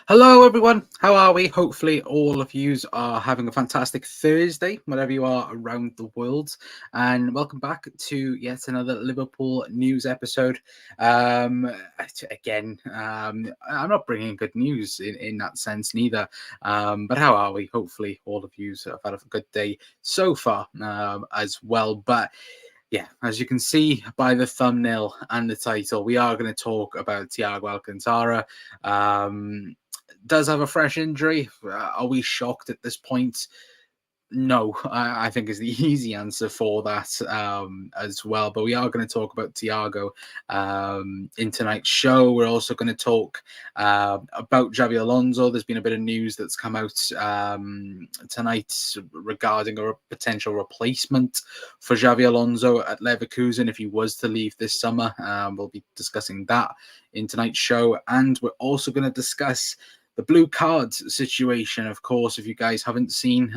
Hello, everyone. How are we? Hopefully, all of you are having a fantastic Thursday, wherever you are around the world. And welcome back to yet another Liverpool news episode. I'm not bringing good news in that sense, neither. But how are we? Hopefully, all of you have had a good day so far as well. But yeah, as you can see by the thumbnail and the title, we are going to talk about Thiago Alcântara. Does have a fresh injury. Are we shocked at this point? No, I think is the easy answer for that as well. But we are going to talk about Thiago in tonight's show. We're also going to talk about Xabi Alonso. There's been a bit of news that's come out tonight regarding a potential replacement for Xabi Alonso at Leverkusen if he was to leave this summer. We'll be discussing that in tonight's show. And we're also going to discuss the blue cards situation. Of course, if you guys haven't seen,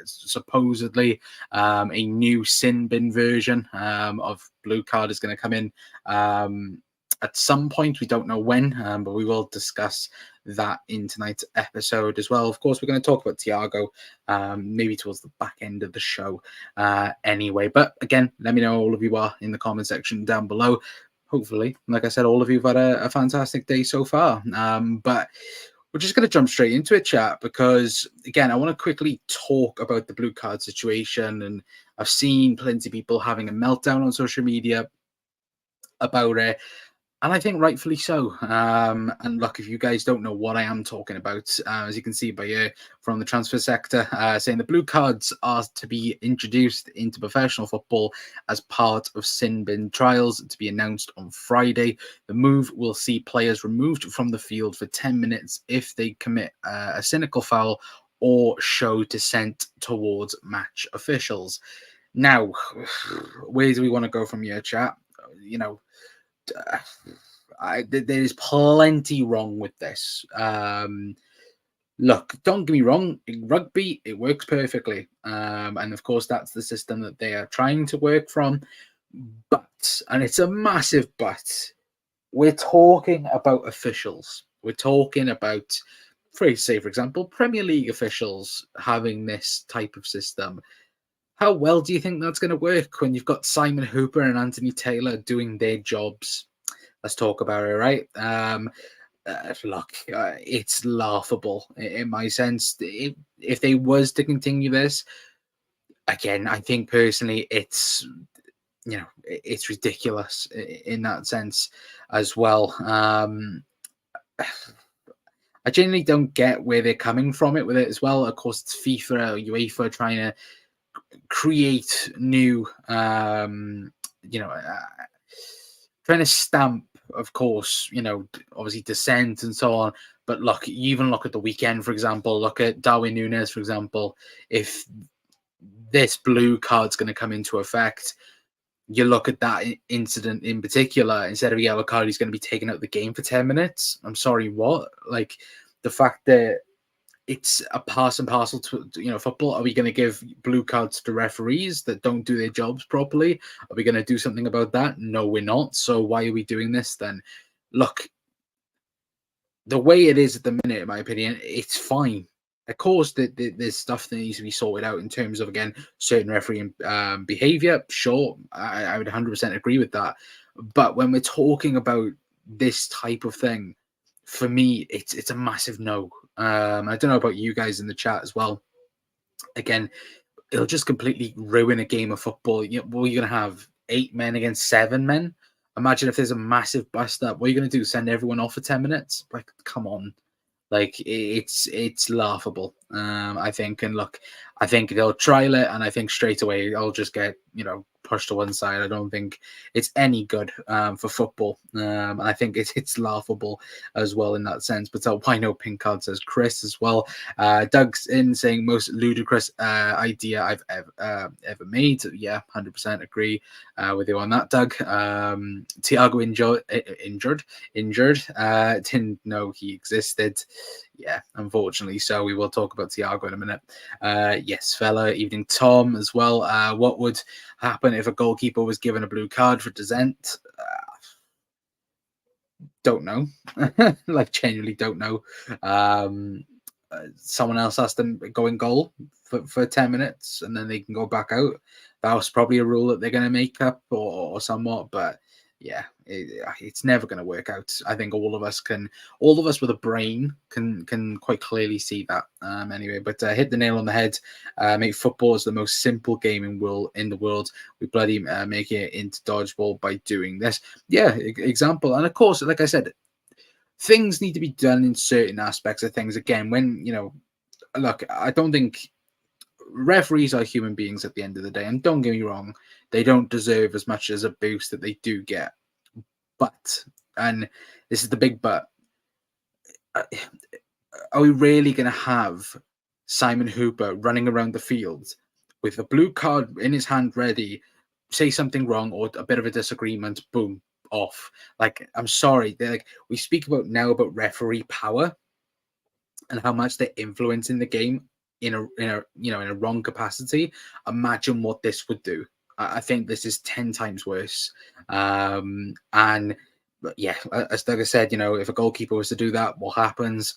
supposedly a new sin bin version of blue card is going to come in at some point. We don't know when, but we will discuss that in tonight's episode as well. Of course, we're going to talk about Thiago maybe towards the back end of the show anyway. But again, let me know all of you are in the comment section down below. Hopefully, like I said, all of you have had a fantastic day so far. But we're just going to jump straight into it, chat, because, again, I want to quickly talk about the blue card situation. And I've seen plenty of people having a meltdown on social media about it. And I think rightfully so. And look, if you guys don't know what I am talking about, as you can see by here from the transfer sector, saying the blue cards are to be introduced into professional football as part of sin bin trials to be announced on Friday. The move will see players removed from the field for 10 minutes if they commit a cynical foul or show dissent towards match officials. Now, where do we want to go from here, chat? There's plenty wrong with this. Look, don't get me wrong, in rugby, it works perfectly. And of course, that's the system that they are trying to work from. But, and it's a massive but, we're talking about officials. We're talking about, for example, Premier League officials having this type of system. How well do you think that's going to work when you've got Simon Hooper and Anthony Taylor doing their jobs? Let's talk about it, right? Look, it's laughable in my sense. If they was to continue this, again, I think personally it's ridiculous in that sense as well. I genuinely don't get where they're coming from with it as well. Of course, it's FIFA or UEFA trying to create new, trying to stamp, of course, obviously dissent and so on. But look, even look at the weekend, for example. Look at Darwin Núñez, for example. If this blue card's going to come into effect, you look at that incident in particular, instead of a yellow card, he's going to be taken out of the game for 10 minutes. I'm sorry, what? Like, the fact that it's a pass and parcel to football. Are we going to give blue cards to referees that don't do their jobs properly? Are we going to do something about that? No, we're not. So why are we doing this then? Look, the way it is at the minute, in my opinion, it's fine. Of course, there's stuff that needs to be sorted out in terms of, again, certain refereeing behavior. Sure, I would 100% agree with that. But when we're talking about this type of thing, for me, it's a massive no. I don't know about you guys in the chat as well. Again, it'll just completely ruin a game of football. You're going to have 8 men against 7 men. Imagine if there's a massive bust up. What are you going to do? Send everyone off for 10 minutes? Like, come on. Like, it's laughable, I think. And look, I think they'll trial it, and I think straight away I'll just get, pushed to one side. I don't think it's any good for football. I think it's laughable as well in that sense. But why no pink card, says Chris as well. Doug's in saying most ludicrous idea I've ever made. Yeah, 100% agree with you on that, Doug. Thiago injured. Didn't know he existed. Yeah, unfortunately. So we will talk about Thiago in a minute. Yes, fella. Evening, Tom, as well. What would happen if a goalkeeper was given a blue card for dissent? don't know. Like, genuinely don't know. Someone else has them go in goal for 10 minutes and then they can go back out. That was probably a rule that they're going to make up or somewhat, but yeah, it's never going to work out. I think all of us with a brain can quite clearly see that. Anyway, but hit the nail on the head. Make football is the most simple game in the world. We bloody make it into dodgeball by doing this. Yeah, example. And of course, like I said, things need to be done in certain aspects of things. Again, when, look, I don't think referees are human beings at the end of the day. And don't get me wrong, they don't deserve as much as a boost that they do get. But, and this is the big but, are we really going to have Simon Hooper running around the field with a blue card in his hand ready, say something wrong or a bit of a disagreement, boom, off? Like, I'm sorry, we speak about referee power and how much they're influencing the game in a wrong capacity. Imagine what this would do. I think this is 10 times worse. And yeah, as Doug has said, if a goalkeeper was to do that, what happens?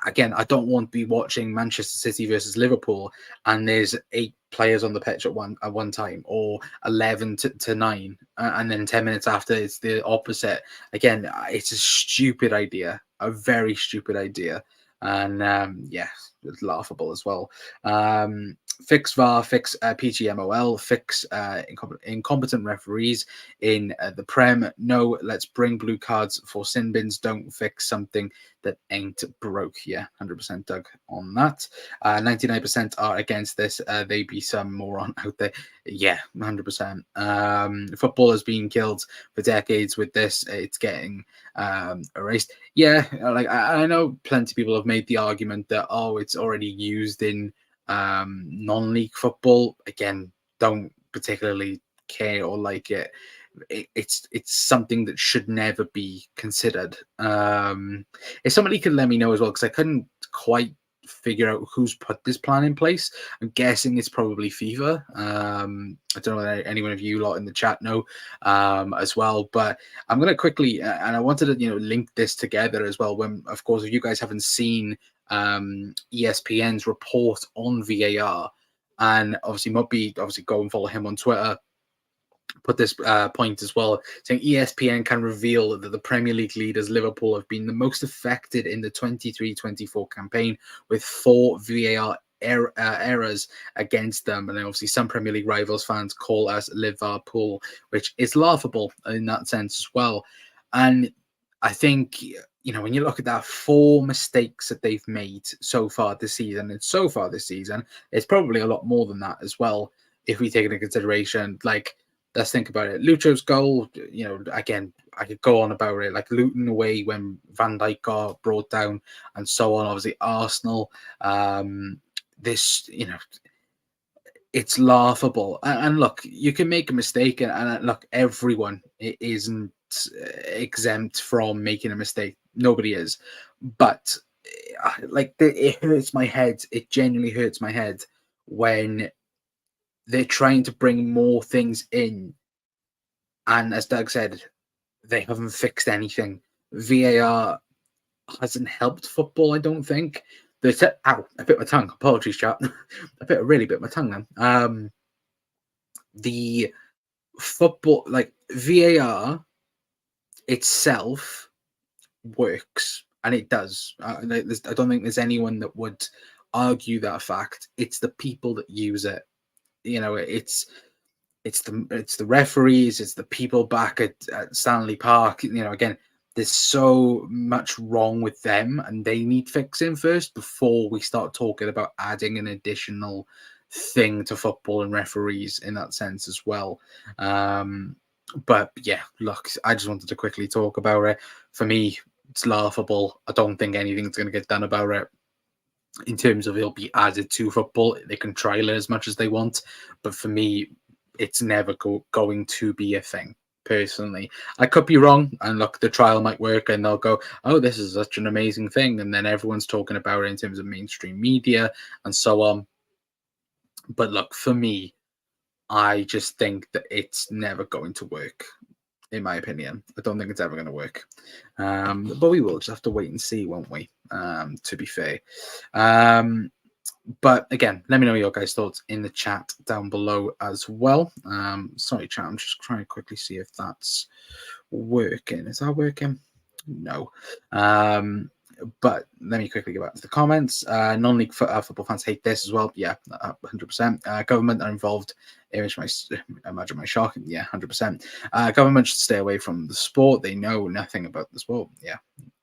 Again, I don't want to be watching Manchester City versus Liverpool and there's 8 players on the pitch at one time, or 11 to 9, and then 10 minutes after it's the opposite. Again, it's a stupid idea, a very stupid idea, and yeah, it's laughable as well. Fix VAR, fix PGMOL, fix incompetent referees in the Prem. No, let's bring blue cards for sin bins. Don't fix something that ain't broke. Yeah, 100% Doug on that. 99% are against this. They be some moron out there. Yeah, 100%. Football has been killed for decades with this. It's getting erased. Yeah, like I know plenty of people have made the argument that, oh, it's already used in non-league football. Again, don't particularly care or like it. It's something that should never be considered. If somebody could let me know as well, because I couldn't quite figure out who's put this plan in place. I'm guessing it's probably FIFA. I don't know if anyone of you lot in the chat know as well, but I'm going to quickly, and I wanted to link this together as well. When, of course, if you guys haven't seen ESPN's report on VAR, and obviously go and follow him on Twitter, put this point as well, saying ESPN can reveal that the Premier League leaders Liverpool have been the most affected in the 23-24 campaign, with 4 VAR errors against them. And then obviously some Premier League rivals fans call us Liverpool, which is laughable in that sense as well. And I think, when you look at that, 4 mistakes that they've made so far this season, it's probably a lot more than that as well, if we take into consideration, like, let's think about it. Lucho's goal, again, I could go on about it, like Luton away when Van Dijk got brought down and so on. Obviously, Arsenal, this, it's laughable. And look, you can make a mistake, and look, everyone isn't exempt from making a mistake. Nobody is. But, like, it hurts my head. It genuinely hurts my head when they're trying to bring more things in. And as Doug said, they haven't fixed anything. VAR hasn't helped football, I don't think. I bit my tongue. Apologies, chat. Really bit my tongue then. The football, like, VAR itself works, and it does. I don't think there's anyone that would argue that fact. It's the people that use it. It's the referees, it's the people back at Stanley Park. Again, there's so much wrong with them, and they need fixing first before we start talking about adding an additional thing to football and referees in that sense as well. But yeah, look, I just wanted to quickly talk about it. For me, it's laughable. I don't think anything's going to get done about it. In terms of it'll be added to football, they can trial it as much as they want, but for me, it's never going to be a thing. Personally, I could be wrong, and look, the trial might work, and they'll go, "Oh, this is such an amazing thing," and then everyone's talking about it in terms of mainstream media and so on. But look, for me, I just think that it's never going to work. in my opinion. I don't think it's ever going to work. But we will just have to wait and see, won't we? To be fair. But again, let me know your guys' thoughts in the chat down below as well. Sorry, chat. I'm just trying to quickly see if that's working. Is that working? No. But let me quickly go back to the comments. Non-league football fans hate this as well. Yeah, 100%. Government are involved. Imagine my shock. Yeah, 100%. Government should stay away from the sport. They know nothing about the sport. Yeah,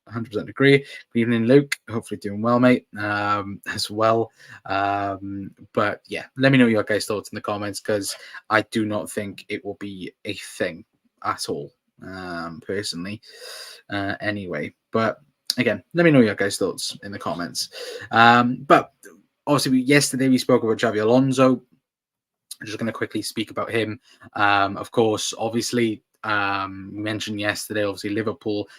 100% agree. Good evening, Luke. Hopefully doing well, mate, as well. But yeah, let me know your guys' thoughts in the comments, because I do not think it will be a thing at all, personally. Anyway, but again, let me know your guys' thoughts in the comments. But obviously, yesterday we spoke about Xabi Alonso. I'm just going to quickly speak about him. Of course, obviously, mentioned yesterday, obviously, Liverpool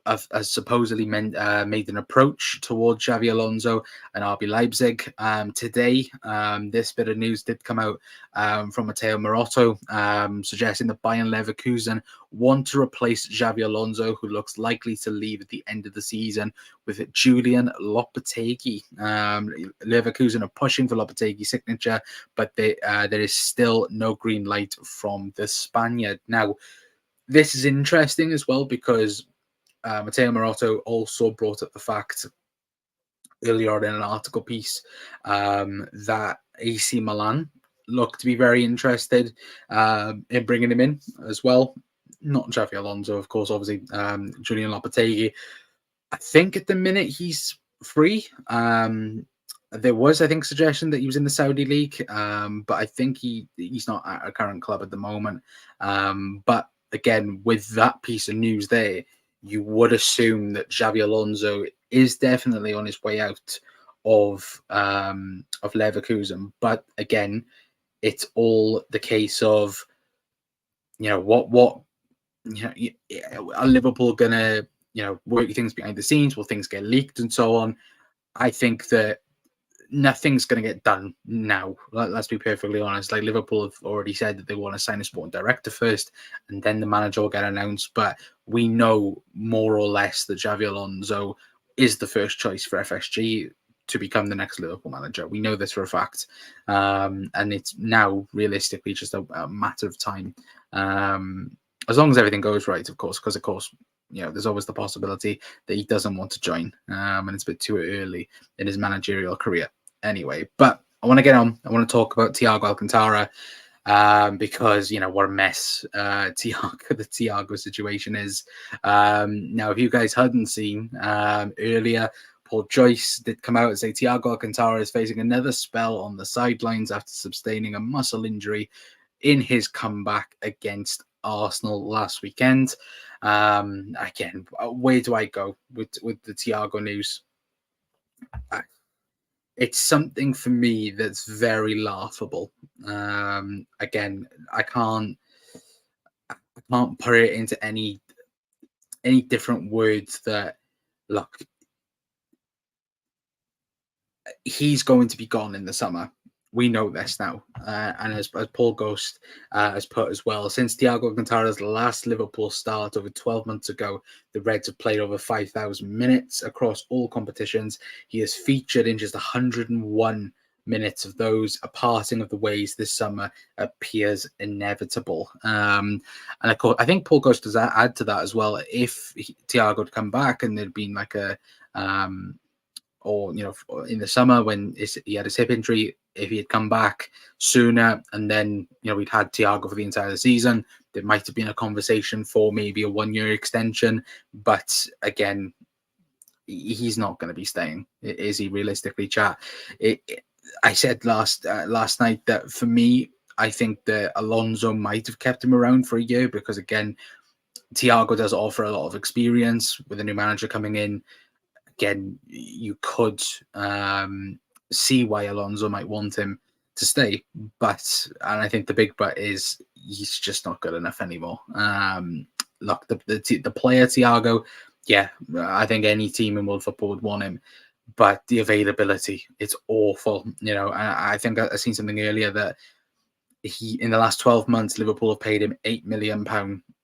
has supposedly made an approach towards Xabi Alonso and RB Leipzig. Today, this bit of news did come out from Matteo Moratto, suggesting that Bayern Leverkusen want to replace Xabi Alonso, who looks likely to leave at the end of the season, with Julian Lopetegui. Leverkusen are pushing for Lopetegui's signature, but there is still no green light from the Spaniard. Now, this is interesting as well, because Matteo Moratto also brought up the fact earlier on in an article piece that AC Milan look to be very interested in bringing him in as well. Not Xabi Alonso, of course, obviously Julian Lopetegui. I think at the minute he's free. There was, I think, suggestion that he was in the Saudi league, but I think he's not at a current club at the moment. But again, with that piece of news there, you would assume that Xabi Alonso is definitely on his way out of Leverkusen. But again, it's all the case of, what are Liverpool gonna work things behind the scenes? Will things get leaked and so on? I think that nothing's going to get done now. Let's be perfectly honest. Like, Liverpool have already said that they want to sign a sporting director first, and then the manager will get announced. But we know more or less that Xabi Alonso is the first choice for FSG to become the next Liverpool manager. We know this for a fact, and it's now realistically just a matter of time. As long as everything goes right, of course, because of course, there's always the possibility that he doesn't want to join, and it's a bit too early in his managerial career. Anyway, but I want to get on. I want to talk about Thiago Alcântara, because what a mess the Thiago situation is. Now, if you guys hadn't seen earlier, Paul Joyce did come out and say Thiago Alcântara is facing another spell on the sidelines after sustaining a muscle injury in his comeback against Arsenal last weekend. Again, where do I go with the Thiago news? It's something for me that's very laughable. Again, I can't put it into any different words. That, look, he's going to be gone in the summer. We know this now. And as Paul Ghost has put as well, since Thiago Alcântara's last Liverpool start over 12 months ago, the Reds have played over 5,000 minutes across all competitions. He has featured in just 101 minutes of those. A parting of the ways this summer appears inevitable. And of course, I think Paul Ghost does add to that as well. If Thiago had come back and there'd been like a... or in the summer when he had his hip injury, if he had come back sooner and then we'd had Thiago for the entire season, there might have been a conversation for maybe a 1-year extension. But again, he's not going to be staying, is he? Realistically, chat. I said last night that for me, I think that Alonso might have kept him around for a year, because again, Thiago does offer a lot of experience with a new manager coming in. Again, you could see why Alonso might want him to stay, and I think the big but is he's just not good enough anymore. Look, the player Thiago, yeah, I think any team in world football would want him, but the availability, it's awful. I think I've seen something earlier that he in the last 12 months, Liverpool have paid him £8 million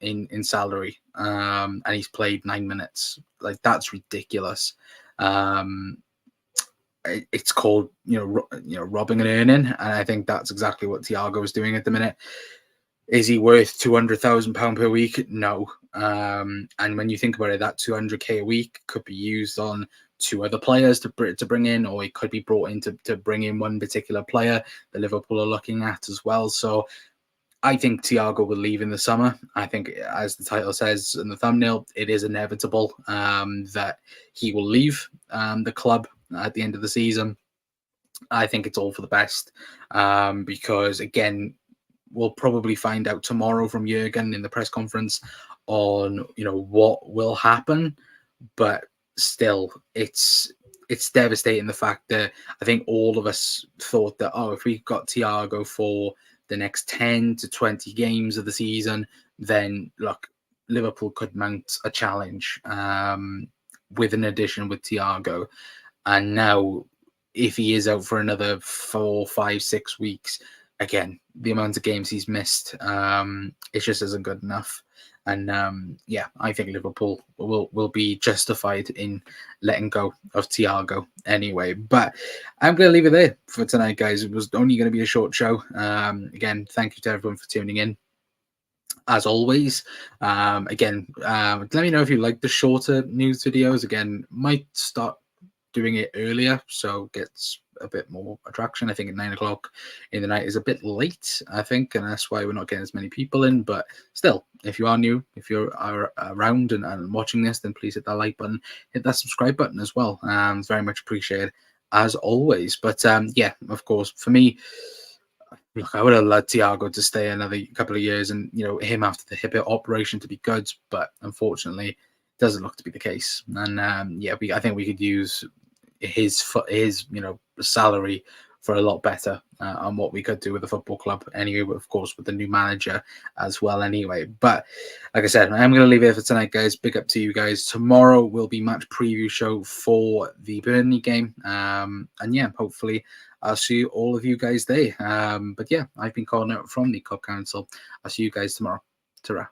in salary, and he's played 9 minutes. Like, that's ridiculous. It's called robbing and earning, and I think that's exactly what Thiago is doing at the minute. Is he worth £200,000 per week? No. And when you think about it, that 200k a week could be used on 2 other players to bring in, or it could be brought in to bring in one particular player that Liverpool are looking at as well. So I think Thiago will leave in the summer. I think, as the title says in the thumbnail, it is inevitable that he will leave the club at the end of the season. I think it's all for the best, because, again, we'll probably find out tomorrow from Jurgen in the press conference on what will happen. But still, it's devastating, the fact that I think all of us thought that, if we got Thiago for the next 10 to 20 games of the season, then look, Liverpool could mount a challenge with an addition with Thiago. And now, if he is out for another 4, 5, 6 weeks, again, the amount of games he's missed, it just isn't good enough. And I think Liverpool will be justified in letting go of Thiago anyway. But I'm going to leave it there for tonight, guys. It was only going to be a short show. Again, thank you to everyone for tuning in. As always, let me know if you like the shorter news videos. Again, might start doing it earlier, so gets a bit more attraction. I think at 9 o'clock in the night is a bit late, I think, and that's why we're not getting as many people in. But still, if you are new, if you're around and watching this, then please hit that like button, hit that subscribe button as well. It's very much appreciated, as always. But of course, for me, look, I would have loved Thiago to stay another couple of years, and him after the hip operation to be good, but unfortunately, it doesn't look to be the case. And I think we could use his salary for a lot better on what we could do with the football club anyway, but of course with the new manager as well anyway. But like I said, I'm going to leave it for tonight, guys. Big up to you guys. Tomorrow will be match preview show for the Burnley game, and hopefully I'll see all of you guys there. But I've been calling out from the Club Council. I'll see you guys tomorrow. Ta-ra.